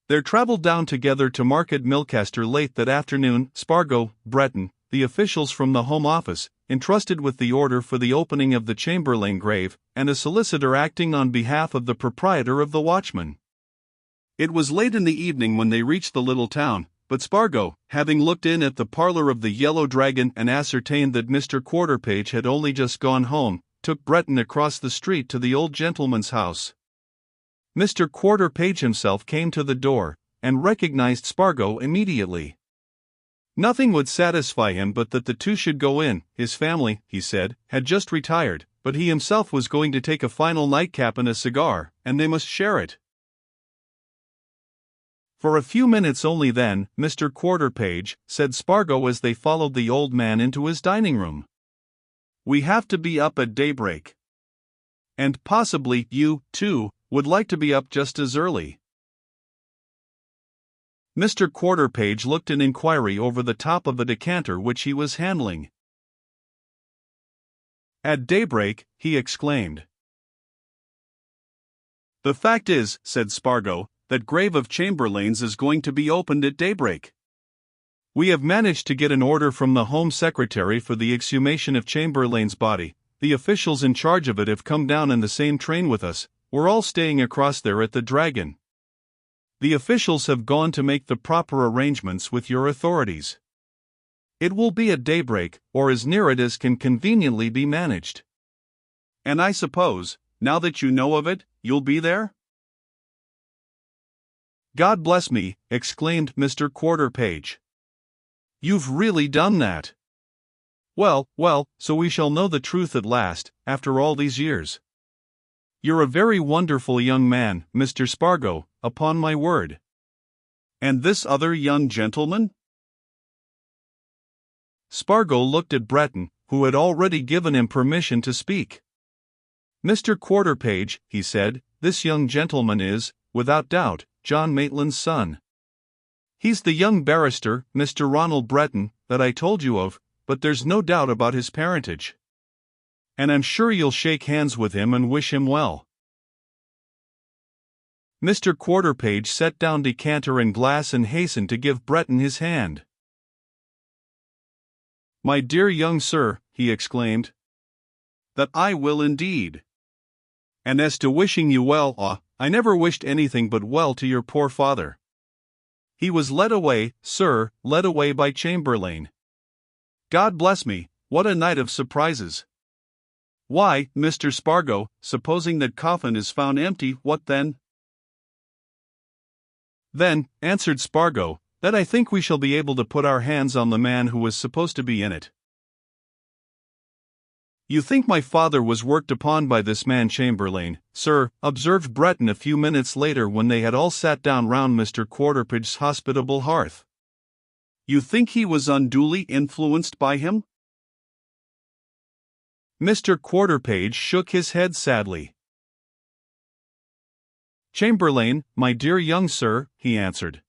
There travelled down together to Market Milcaster late that afternoon Spargo, Breton, the officials from the Home Office, entrusted with the order for the opening of the Chamberlain grave, and a solicitor acting on behalf of the proprietor of the Watchman. It was late in the evening when they reached the little town, but Spargo, having looked in at the parlour of the Yellow Dragon and ascertained that Mr. Quarterpage had only just gone home, took Breton across the street to the old gentleman's house. Mr. Quarterpage himself came to the door, and recognized Spargo immediately. Nothing would satisfy him but that the two should go in. His family, he said, had just retired, but he himself was going to take a final nightcap and a cigar, and they must share it. For a few minutes only then, Mr. Quarterpage, said Spargo as they followed the old man into his dining room. We have to be up at daybreak. And possibly you, too, would like to be up just as early. Mr. Quarterpage looked an inquiry over the top of a decanter which he was handling. At daybreak, he exclaimed. The fact is, said Spargo, that grave of Chamberlain's is going to be opened at daybreak. We have managed to get an order from the Home Secretary for the exhumation of Chamberlain's body. The officials in charge of it have come down in the same train with us. We're all staying across there at the Dragon. The officials have gone to make the proper arrangements with your authorities. It will be at daybreak, or as near it as can conveniently be managed. And I suppose, now that you know of it, you'll be there? God bless me, exclaimed Mr. Quarterpage. You've really done that. Well, so we shall know the truth at last, after all these years. You're a very wonderful young man, Mr. Spargo, upon my word. And this other young gentleman? Spargo looked at Breton, who had already given him permission to speak. Mr. Quarterpage, he said, this young gentleman is, without doubt, John Maitland's son. He's the young barrister, Mr. Ronald Breton, that I told you of, but there's no doubt about his parentage. And I'm sure you'll shake hands with him and wish him well. Mr. Quarterpage set down decanter and glass and hastened to give Breton his hand. My dear young sir, he exclaimed. That I will indeed. And as to wishing you well, I never wished anything but well to your poor father. He was led away, sir, led away by Chamberlain. God bless me, what a night of surprises. Why, Mr. Spargo, supposing that coffin is found empty, what then? Then, answered Spargo, that I think we shall be able to put our hands on the man who was supposed to be in it. You think my father was worked upon by this man Chamberlain, sir, observed Breton a few minutes later when they had all sat down round Mr. Quarterpage's hospitable hearth. You think he was unduly influenced by him? Mr. Quarterpage shook his head sadly. Chamberlain, my dear young sir, he answered.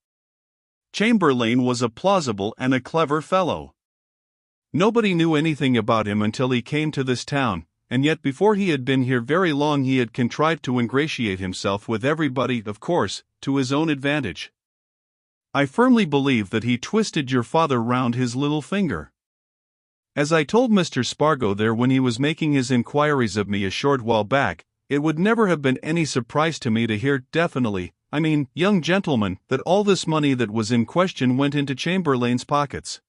Chamberlain was a plausible and a clever fellow. Nobody knew anything about him until he came to this town, and yet before he had been here very long he had contrived to ingratiate himself with everybody, of course, to his own advantage. I firmly believe that he twisted your father round his little finger. As I told Mr. Spargo there when he was making his inquiries of me a short while back, it would never have been any surprise to me to hear definitely, young gentleman, that all this money that was in question went into Chamberlain's pockets.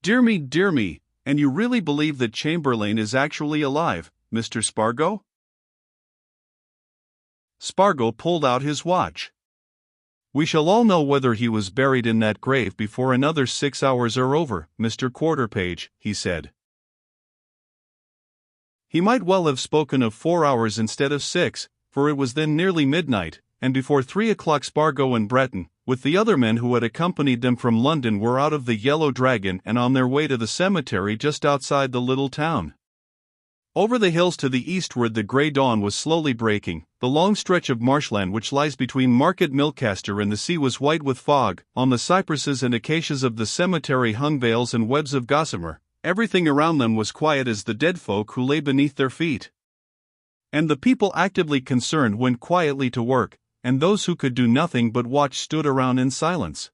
Dear me, and you really believe that Chamberlain is actually alive, Mr. Spargo? Spargo pulled out his watch. We shall all know whether he was buried in that grave before another 6 hours are over, Mr. Quarterpage, he said. He might well have spoken of 4 hours instead of 6, for it was then nearly midnight, and before 3 o'clock Spargo and Breton, with the other men who had accompanied them from London, were out of the Yellow Dragon and on their way to the cemetery just outside the little town. Over the hills to the eastward the grey dawn was slowly breaking. The long stretch of marshland which lies between Market Milcaster and the sea was white with fog. On the cypresses and acacias of the cemetery hung veils and webs of gossamer. Everything around them was quiet as the dead folk who lay beneath their feet. And the people actively concerned went quietly to work, and those who could do nothing but watch stood around in silence.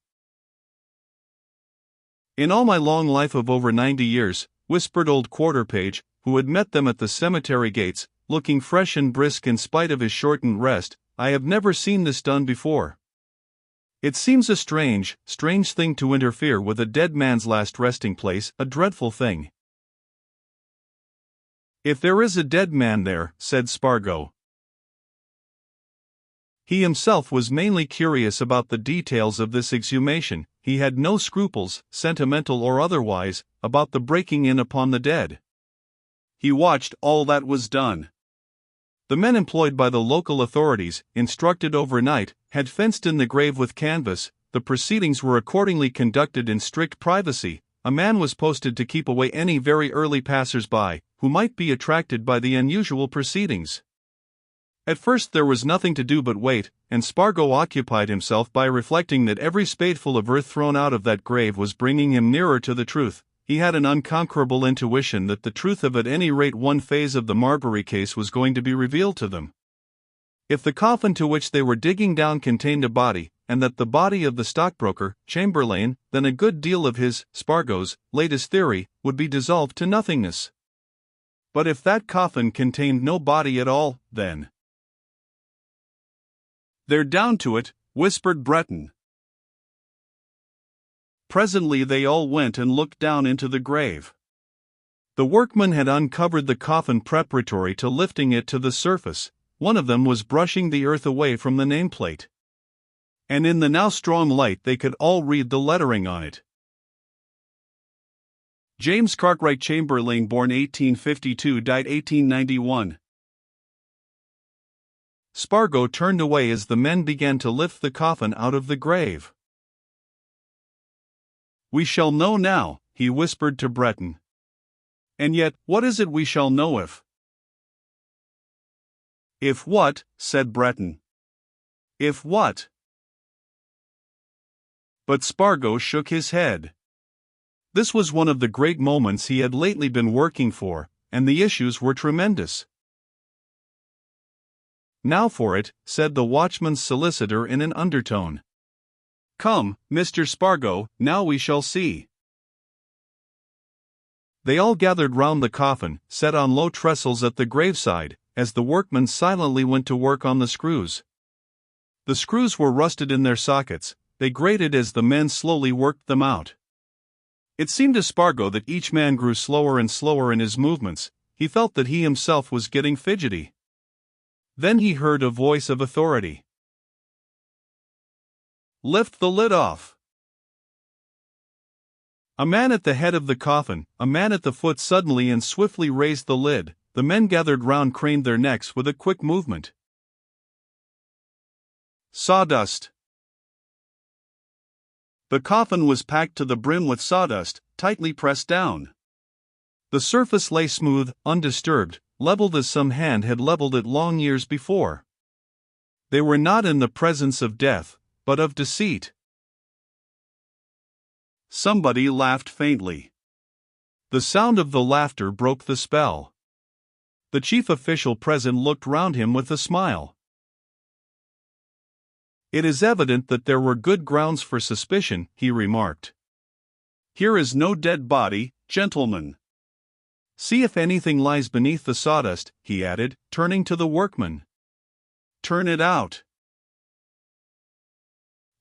"In all my long life of over 90 years, whispered old Quarter-Page, who had met them at the cemetery gates, looking fresh and brisk in spite of his shortened rest, I have never seen this done before. It seems a strange thing to interfere with a dead man's last resting place, a dreadful thing." "If there is a dead man there," said Spargo. He himself was mainly curious about the details of this exhumation. He had no scruples, sentimental or otherwise, about the breaking in upon the dead. He watched all that was done. The men employed by the local authorities, instructed overnight, had fenced in the grave with canvas. The proceedings were accordingly conducted in strict privacy. A man was posted to keep away any very early passers-by, who might be attracted by the unusual proceedings. At first there was nothing to do but wait, and Spargo occupied himself by reflecting that every spadeful of earth thrown out of that grave was bringing him nearer to the truth. He had an unconquerable intuition that the truth of at any rate one phase of the Marbury case was going to be revealed to them. If the coffin to which they were digging down contained a body, and that the body of the stockbroker, Chamberlain, then a good deal of his, Spargo's, latest theory, would be dissolved to nothingness. But if that coffin contained no body at all, then... "They're down to it," whispered Breton. Presently they all went and looked down into the grave. The workmen had uncovered the coffin preparatory to lifting it to the surface. One of them was brushing the earth away from the nameplate. And in the now strong light they could all read the lettering on it. James Cartwright Chamberlain, born 1852, died 1891. Spargo turned away as the men began to lift the coffin out of the grave. "We shall know now," he whispered to Breton. "And yet, what is it we shall know if?" "If what?" said Breton. "If what?" But Spargo shook his head. This was one of the great moments he had lately been working for, and the issues were tremendous. "Now for it," said the watchman's solicitor in an undertone. "Come, Mr. Spargo, now we shall see." They all gathered round the coffin, set on low trestles at the graveside, as the workmen silently went to work on the screws. The screws were rusted in their sockets. They grated as the men slowly worked them out. It seemed to Spargo that each man grew slower and slower in his movements. He felt that he himself was getting fidgety. Then he heard a voice of authority. "Lift the lid off." A man at the head of the coffin, a man at the foot suddenly and swiftly raised the lid. The men gathered round craned their necks with a quick movement. Sawdust. The coffin was packed to the brim with sawdust, tightly pressed down. The surface lay smooth, undisturbed, leveled as some hand had leveled it long years before. They were not in the presence of death, but of deceit. Somebody laughed faintly. The sound of the laughter broke the spell. The chief official present looked round him with a smile. "It is evident that there were good grounds for suspicion," he remarked. "Here is no dead body, gentlemen. See if anything lies beneath the sawdust," he added, turning to the workmen. "Turn it out."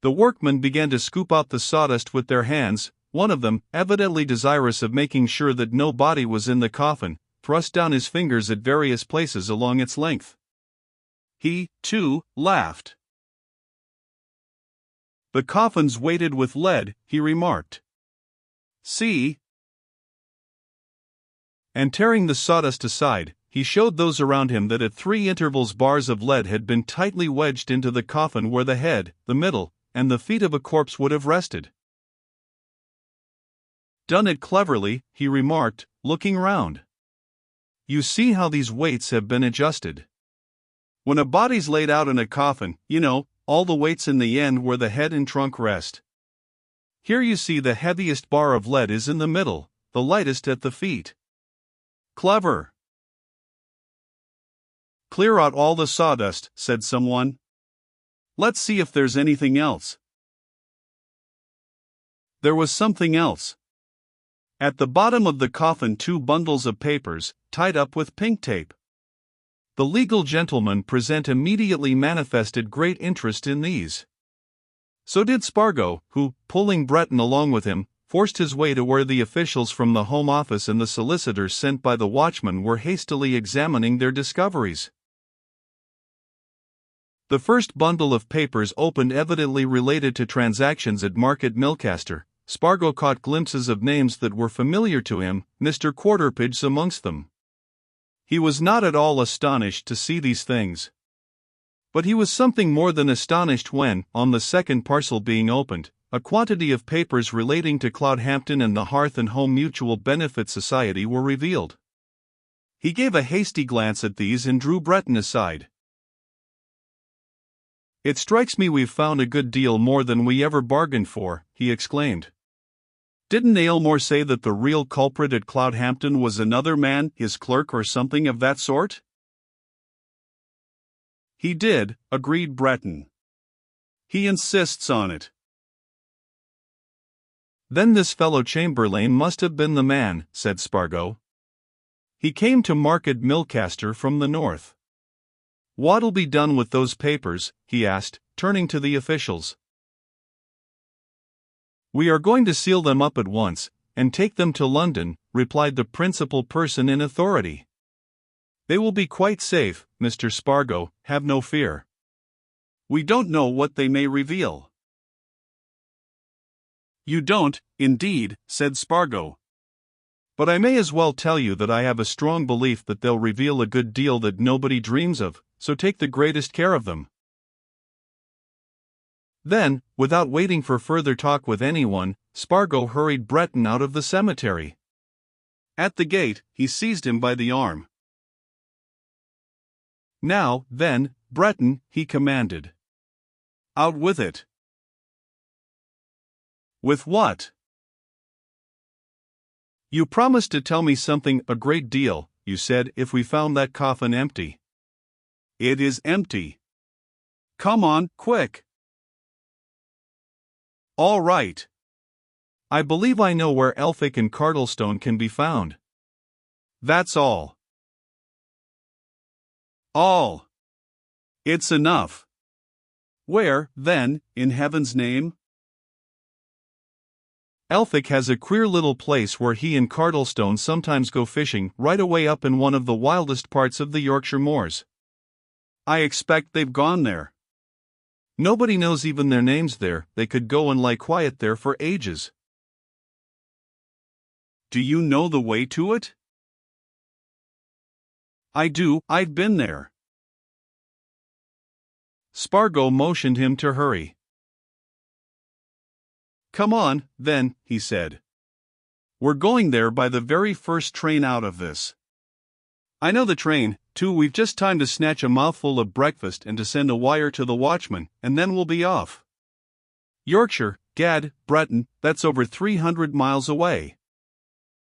The workmen began to scoop out the sawdust with their hands. One of them, evidently desirous of making sure that no body was in the coffin, thrust down his fingers at various places along its length. He, too, laughed. "The coffin's weighted with lead," he remarked. "See?" And tearing the sawdust aside, he showed those around him that at 3 intervals bars of lead had been tightly wedged into the coffin where the head, the middle, and the feet of a corpse would have rested. "Done it cleverly," he remarked, looking round. "You see how these weights have been adjusted. When a body's laid out in a coffin, you know, all the weight's in the end where the head and trunk rest. Here you see the heaviest bar of lead is in the middle, the lightest at the feet. Clever." "Clear out all the sawdust," said someone. Let's see if there's anything else. There was something else. At the bottom of the coffin, 2 bundles of papers, tied up with pink tape. The legal gentleman present immediately manifested great interest in these. So did Spargo, who, pulling Breton along with him, forced his way to where the officials from the Home Office and the solicitors sent by the watchman were hastily examining their discoveries. The first bundle of papers opened evidently related to transactions at Market Milcaster. Spargo caught glimpses of names that were familiar to him, Mr. Quarterpage amongst them. He was not at all astonished to see these things. But he was something more than astonished when, on the second parcel being opened, a quantity of papers relating to Cloudhampton and the Hearth and Home Mutual Benefit Society were revealed. He gave a hasty glance at these and drew Breton aside. "It strikes me we've found a good deal more than we ever bargained for," he exclaimed. "Didn't Aylmore say that the real culprit at Cloudhampton was another man, his clerk or something of that sort?" "He did," agreed Breton. "He insists on it." "Then this fellow Chamberlain must have been the man," said Spargo. "He came to Market Milcaster from the north. What'll be done with those papers?" he asked, turning to the officials. "We are going to seal them up at once, and take them to London," replied the principal person in authority. "They will be quite safe, Mr. Spargo, have no fear. We don't know what they may reveal." "You don't, indeed," said Spargo. "But I may as well tell you that I have a strong belief that they'll reveal a good deal that nobody dreams of, so take the greatest care of them." Then, without waiting for further talk with anyone, Spargo hurried Breton out of the cemetery. At the gate, he seized him by the arm. "Now, then, Breton," he commanded. "Out with it." "With what?" "You promised to tell me something, a great deal, you said, if we found that coffin empty." "It is empty." "Come on, quick." "All right. I believe I know where Elphick and Cardlestone can be found." "That's all." "All. It's enough. Where, then, in heaven's name?" "Elphick has a queer little place where he and Cardlestone sometimes go fishing, right away up in one of the wildest parts of the Yorkshire moors." "I expect they've gone there." "Nobody knows even their names there, they could go and lie quiet there for ages." "Do you know the way to it?" "I do, I've been there." Spargo motioned him to hurry. "Come on, then," he said. "We're going there by the very first train out of this. I know the train, too. We've just time to snatch a mouthful of breakfast and to send a wire to the watchman, and then we'll be off. Yorkshire, gad, Breton, that's over 300 miles away."